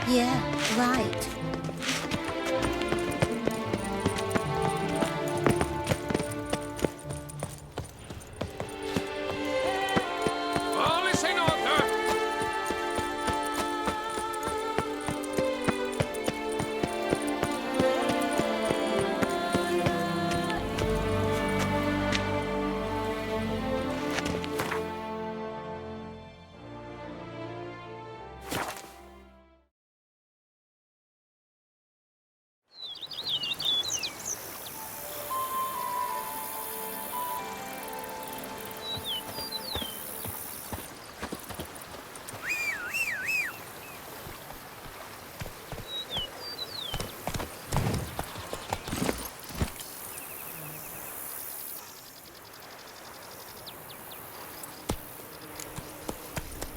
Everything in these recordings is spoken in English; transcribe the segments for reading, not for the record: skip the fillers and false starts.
Yeah, right. All is in order.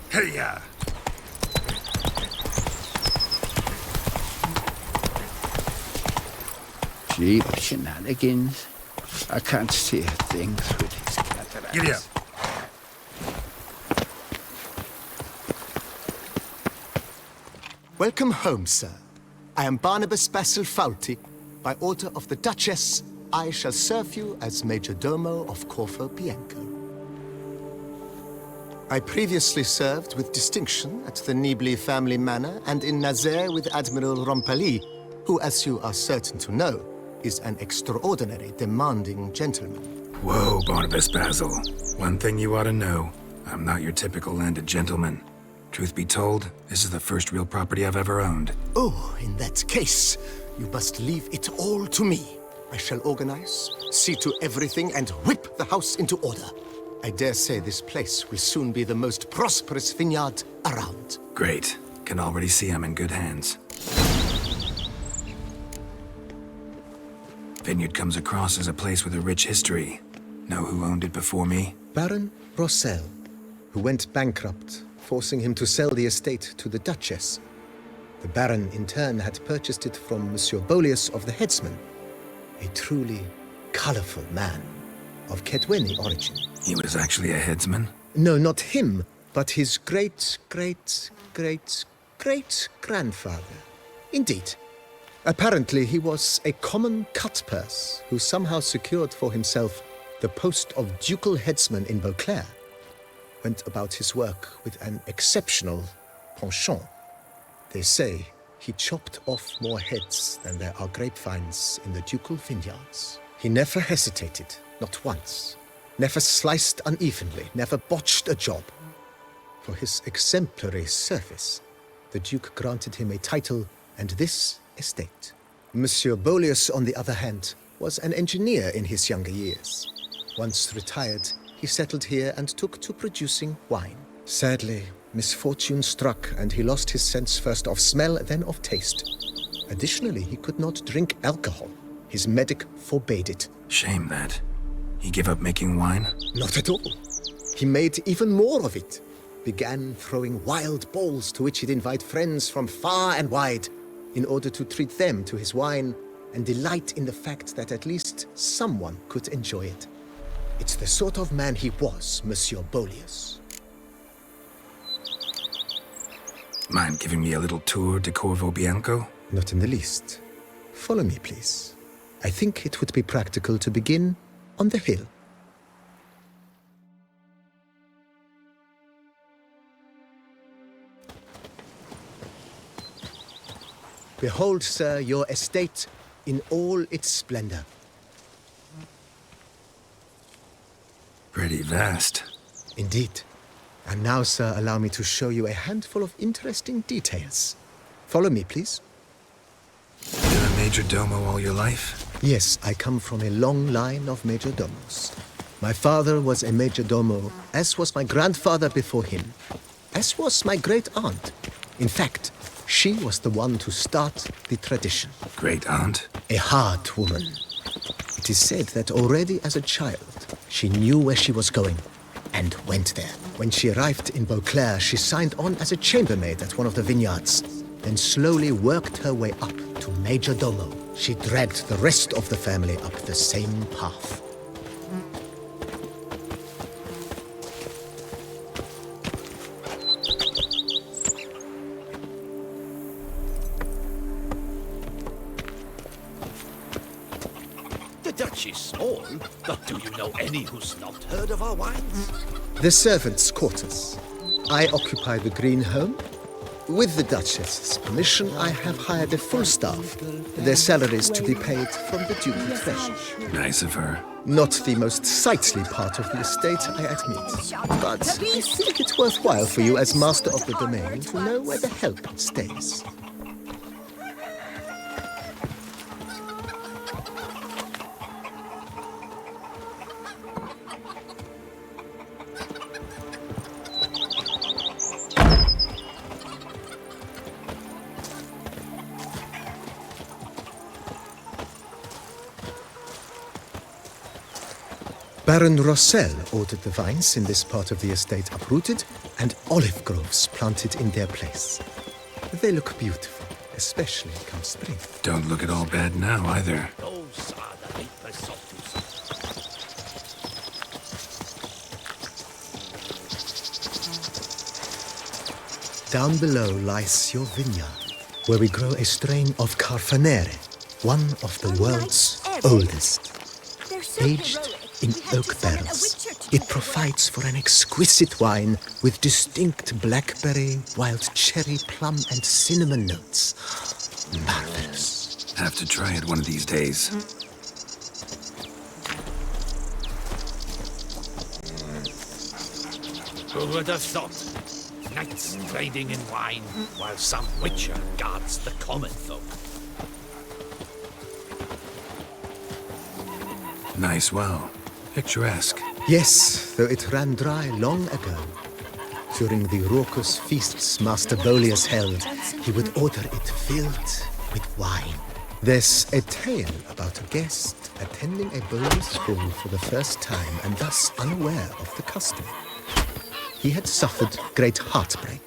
Hey-ya! Cheap shenanigans. I can't see a thing through these cataracts. Giddy up. Welcome home, sir. I am Barnabas Basil Faulty. By order of the Duchess, I shall serve you as Major Domo of Corvo Bianco. I previously served with distinction at the Nibli family manor and in Nazaire with Admiral Rompali, who, as you are certain to know, is an extraordinary demanding gentleman. Whoa, Barnabas Basil. One thing you ought to know. I'm not your typical landed gentleman. Truth be told, this is the first real property I've ever owned. Oh, in that case, you must leave it all to me. I shall organize, see to everything, and whip the house into order. I dare say this place will soon be the most prosperous vineyard around. Great. Can already see I'm in good hands. Vineyard comes across as a place with a rich history. Know who owned it before me? Baron Rossel, who went bankrupt, forcing him to sell the estate to the Duchess. The Baron, in turn, had purchased it from Monsieur Bolius of the Headsman, a truly colorful man of Kedweni origin. He was actually a headsman? No, not him, but his great-great-great-great-grandfather. Indeed. Apparently, he was a common cutpurse who somehow secured for himself the post of ducal headsman in Beauclair. Went about his work with an exceptional penchant. They say he chopped off more heads than there are grapevines in the ducal vineyards. He never hesitated, not once. Never sliced unevenly, never botched a job. For his exemplary service, the Duke granted him a title and this estate. Monsieur Bolius, on the other hand, was an engineer in his younger years. Once retired, he settled here and took to producing wine. Sadly, misfortune struck and he lost his sense first of smell, then of taste. Additionally, he could not drink alcohol. His medic forbade it. Shame that. He gave up making wine? Not at all. He made even more of it. Began throwing wild balls to which he'd invite friends from far and wide in order to treat them to his wine and delight in the fact that at least someone could enjoy it. It's the sort of man he was, Monsieur Bolius. Mind giving me a little tour de Corvo Bianco? Not in the least. Follow me, please. I think it would be practical to begin on the hill. Behold, sir, your estate in all its splendor. Pretty vast. Indeed. And now, sir, allow me to show you a handful of interesting details. Follow me, please. Been a major domo all your life? Yes, I come from a long line of major domos. My father was a major domo, as was my grandfather before him, as was my great-aunt. In fact, she was the one to start the tradition. Great-aunt? A hard woman. It is said that already as a child, she knew where she was going and went there. When she arrived in Beauclair, she signed on as a chambermaid at one of the vineyards, then slowly worked her way up to major domo. She dragged the rest of the family up the same path. Dutch is small, but do you know any who's not heard of our wines? The servants' quarters. I occupy the green home. With the Duchess's permission, I have hired a full staff. Their salaries to be paid from the ducal treasure. Nice of her. Not the most sightly part of the estate, I admit. But I think it's worthwhile for you as master of the domain to know where the help stays. Baron Rossel ordered the vines in this part of the estate uprooted and olive groves planted in their place. They look beautiful, especially come spring. Don't look at all bad now, either. Those are the reapers of Down below lies your vineyard, where we grow a strain of Carfanere, one of the world's oldest. Aged in oak barrels, it provides for an exquisite wine with distinct blackberry, wild cherry, plum, and cinnamon notes. Marvelous. Have to try it one of these days. Who would have thought? Knights trading in wine, while some witcher guards the common folk. Nice well. Picturesque. Yes, though it ran dry long ago. During the raucous feasts Master Bolius held, he would order it filled with wine. There's a tale about a guest attending a Bolius ball for the first time and thus unaware of the custom. He had suffered great heartbreak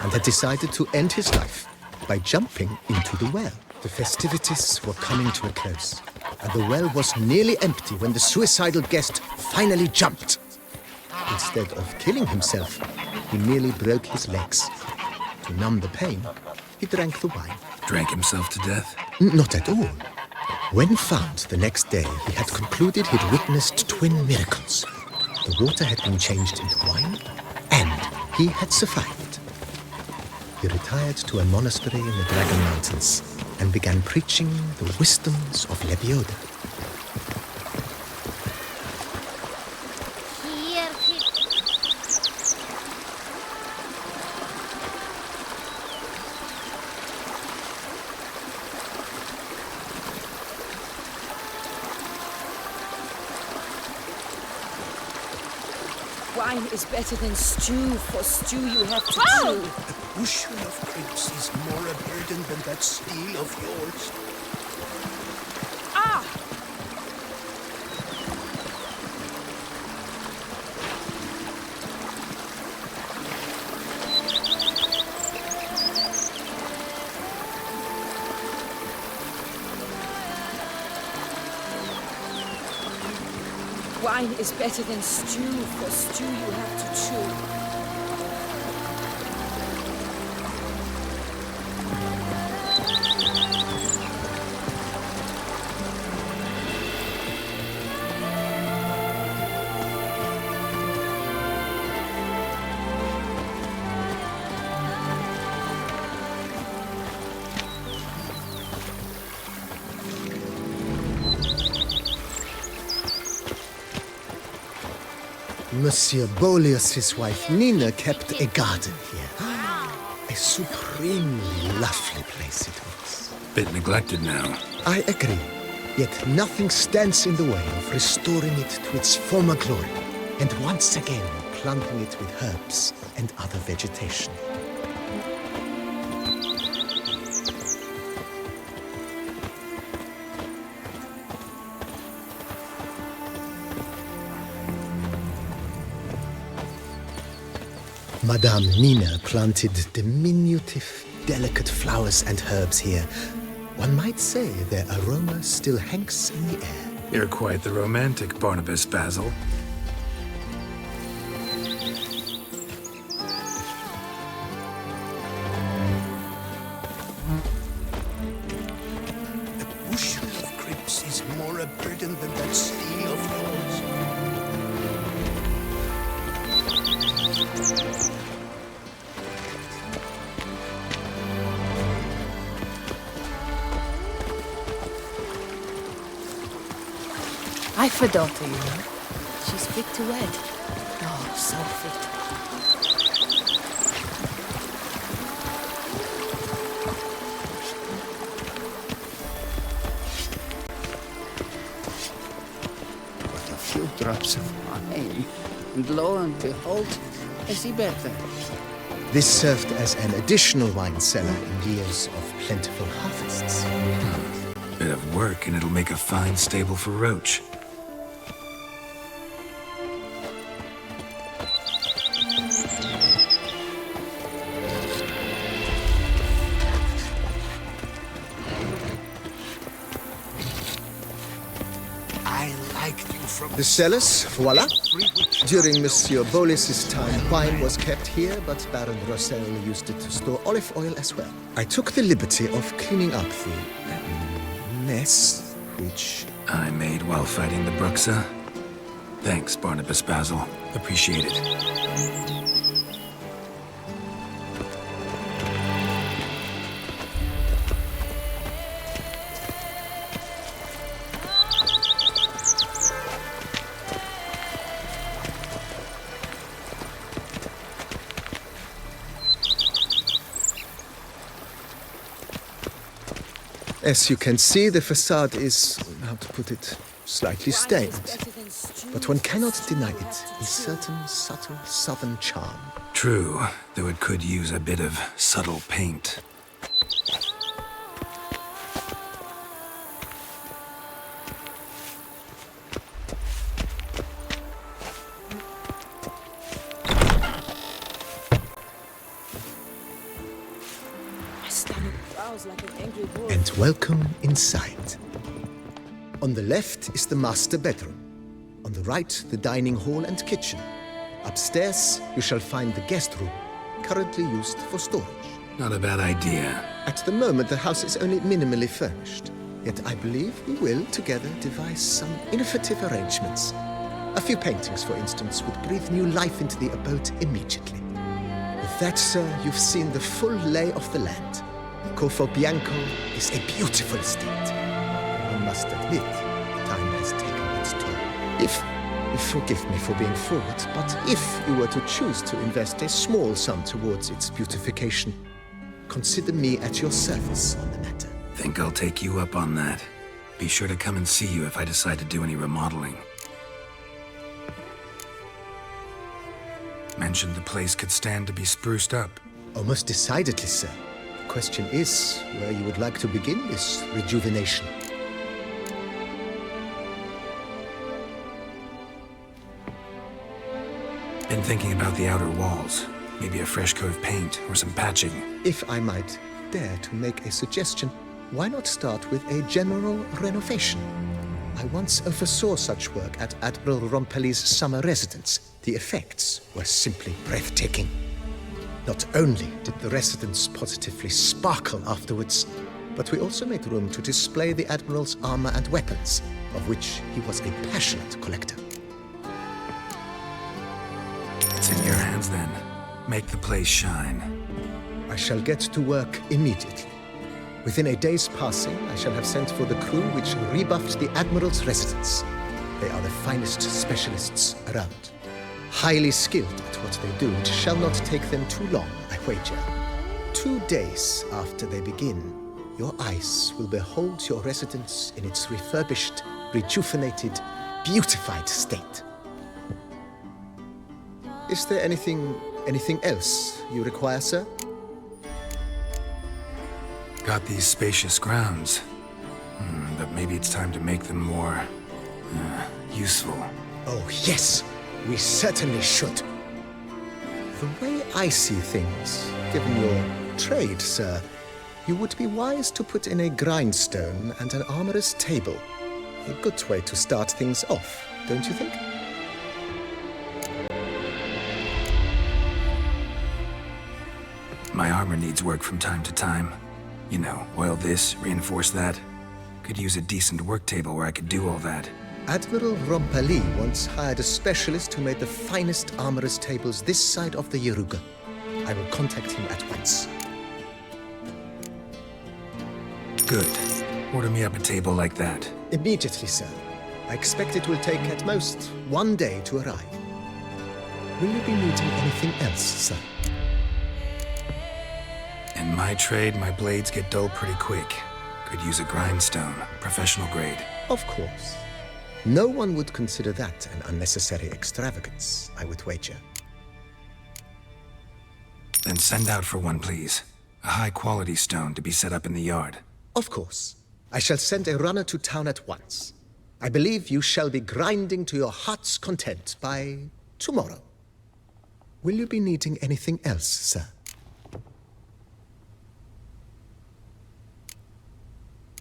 and had decided to end his life by jumping into the well. The festivities were coming to a close, and the well was nearly empty when the suicidal guest finally jumped. Instead of killing himself, he merely broke his legs. To numb the pain, he drank the wine. Drank himself to death? Not at all. When found the next day, he had concluded he'd witnessed twin miracles. The water had been changed into wine, and he had survived. He retired to a monastery in the Dragon Mountains and began preaching the wisdoms of Lebioda. Wine is better than stew. For stew you have to chew. A bushel of grapes is more a burden than that steel of yours. Ah! Wine is better than stew. For stew you have to chew. Monsieur Bolius's wife Nina kept a garden here. A supremely lovely place it was. Bit neglected now. I agree. Yet nothing stands in the way of restoring it to its former glory, and once again planting it with herbs and other vegetation. Madame Nina planted diminutive, delicate flowers and herbs here. One might say their aroma still hangs in the air. You're quite the romantic, Barnabas Basil. A bushel of grapes is more more a burden than that sea of yours. I've a daughter, you know. She's fit to wed. Oh, so fit. But a few drops of wine, and lo and behold, is he better? This served as an additional wine cellar in years of plentiful harvests. Bit of work, and it'll make a fine stable for Roach. The cellars, voila. During Monsieur Bolis's time, wine was kept here, but Baron Rossel used it to store olive oil as well. I took the liberty of cleaning up the mess, which... I made while fighting the Bruxa. Thanks, Barnabas Basil. Appreciate it. As you can see, the facade is, how to put it, slightly stained. But one cannot deny it, a certain subtle southern charm. True, though it could use a bit of subtle paint. And welcome inside. On the left is the master bedroom. On the right, the dining hall and kitchen. Upstairs, you shall find the guest room, currently used for storage. Not a bad idea. At the moment, the house is only minimally furnished. Yet I believe we will, together, devise some innovative arrangements. A few paintings, for instance, would breathe new life into the abode immediately. With that, sir, you've seen the full lay of the land. Corfo Bianco is a beautiful estate. One must admit, time has taken its toll. Forgive me for being forward, but if you were to choose to invest a small sum towards its beautification, consider me at your service on the matter. Think I'll take you up on that. Be sure to come and see you if I decide to do any remodeling. Mentioned the place could stand to be spruced up. Oh, most decidedly, sir. The question is where you would like to begin this rejuvenation. Been thinking about the outer walls. Maybe a fresh coat of paint or some patching. If I might dare to make a suggestion, why not start with a general renovation? I once oversaw such work at Admiral Rompelli's summer residence. The effects were simply breathtaking. Not only did the residence positively sparkle afterwards, but we also made room to display the Admiral's armor and weapons, of which he was a passionate collector. It's in your hands then. Make the place shine. I shall get to work immediately. Within a day's passing, I shall have sent for the crew which rebuffed the Admiral's residence. They are the finest specialists around. Highly skilled at what they do, it shall not take them too long, I wager. 2 days after they begin, your eyes will behold your residence in its refurbished, rejuvenated, beautified state. Is there anything else you require, sir? Got these spacious grounds. But maybe it's time to make them more... useful. Oh, yes! We certainly should. The way I see things, given your trade, sir, you would be wise to put in a grindstone and an armorer's table. A good way to start things off, don't you think? My armor needs work from time to time. You know, oil this, reinforce that. Could use a decent work table where I could do all that. Admiral Rompali once hired a specialist who made the finest armorer's tables this side of the Yaruga. I will contact him at once. Good. Order me up a table like that. Immediately, sir. I expect it will take at most 1 day to arrive. Will you be needing anything else, sir? In my trade, my blades get dull pretty quick. Could use a grindstone, professional grade. Of course. No one would consider that an unnecessary extravagance, I would wager. Then send out for one, please. A high-quality stone to be set up in the yard. Of course. I shall send a runner to town at once. I believe you shall be grinding to your heart's content by tomorrow. Will you be needing anything else, sir?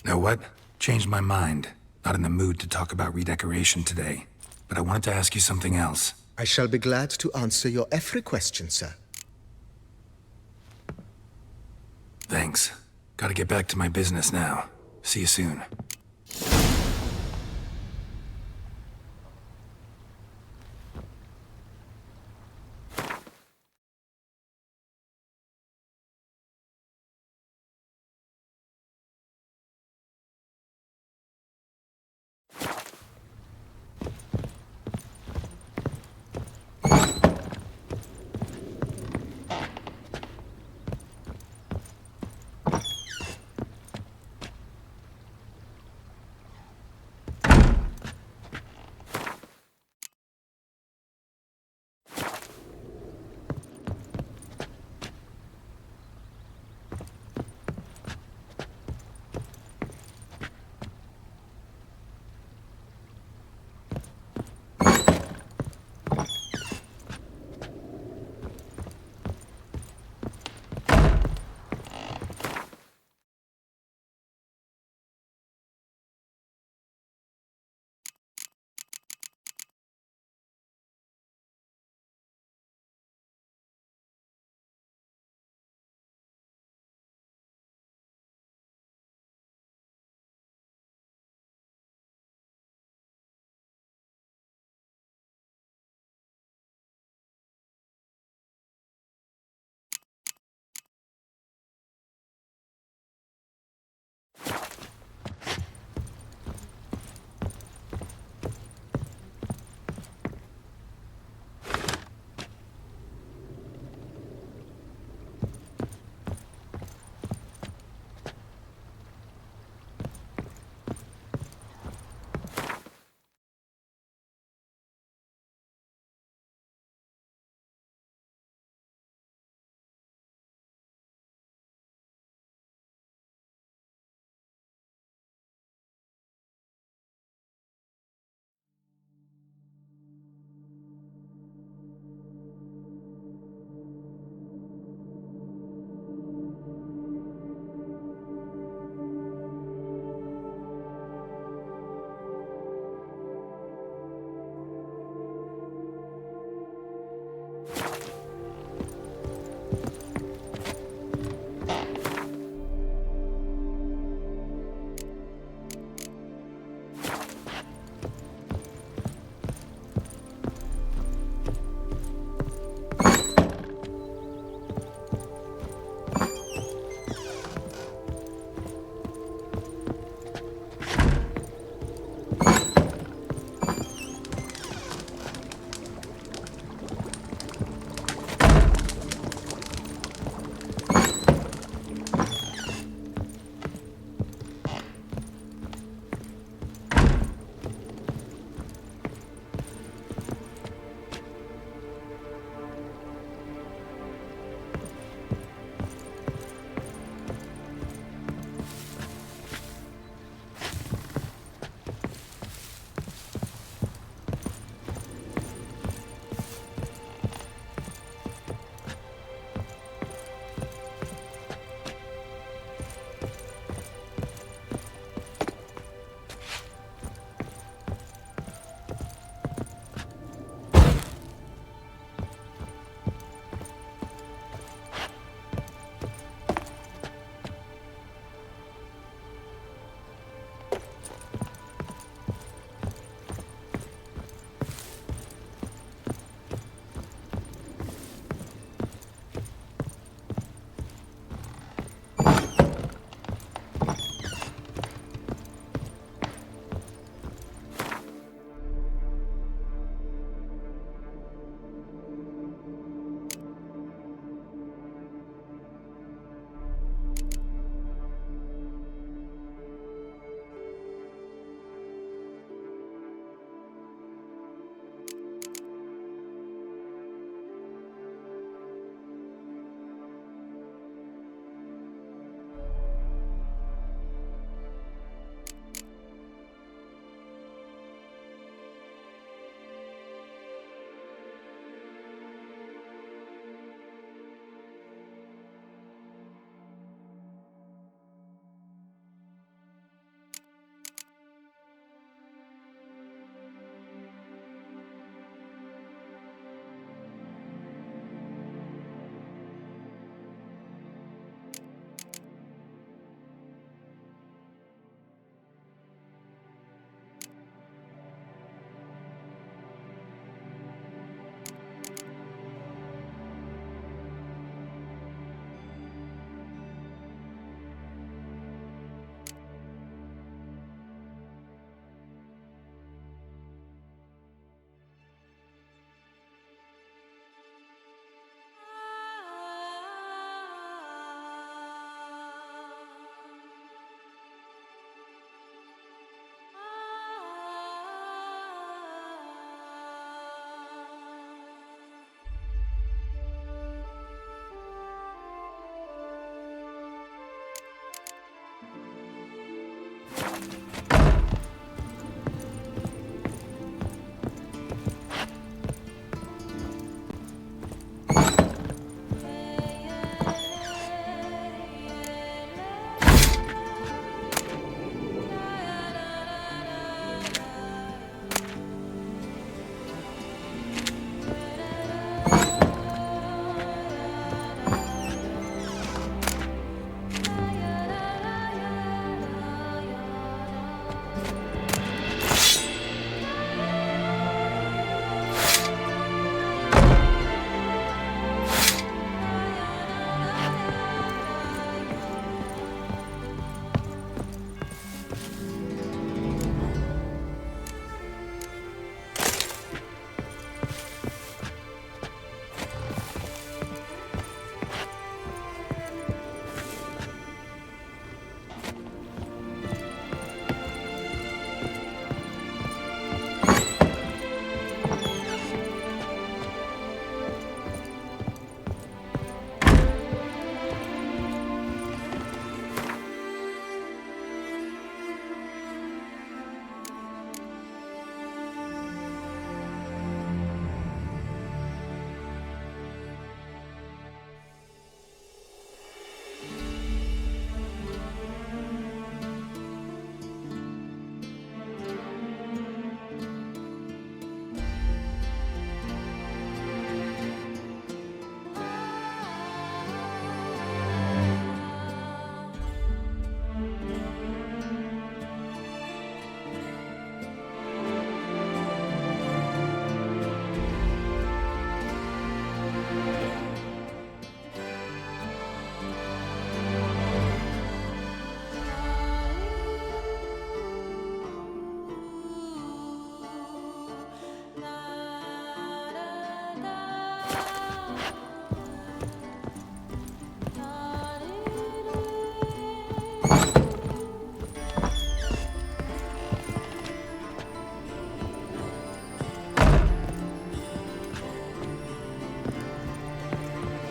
Know what? Changed my mind. Not in the mood to talk about redecoration today. But I wanted to ask you something else. I shall be glad to answer your every question, sir. Thanks. Gotta get back to my business now. See you soon.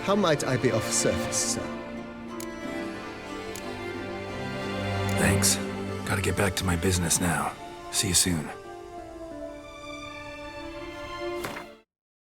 How might I be of service, sir? Thanks. Gotta get back to my business now. See you soon.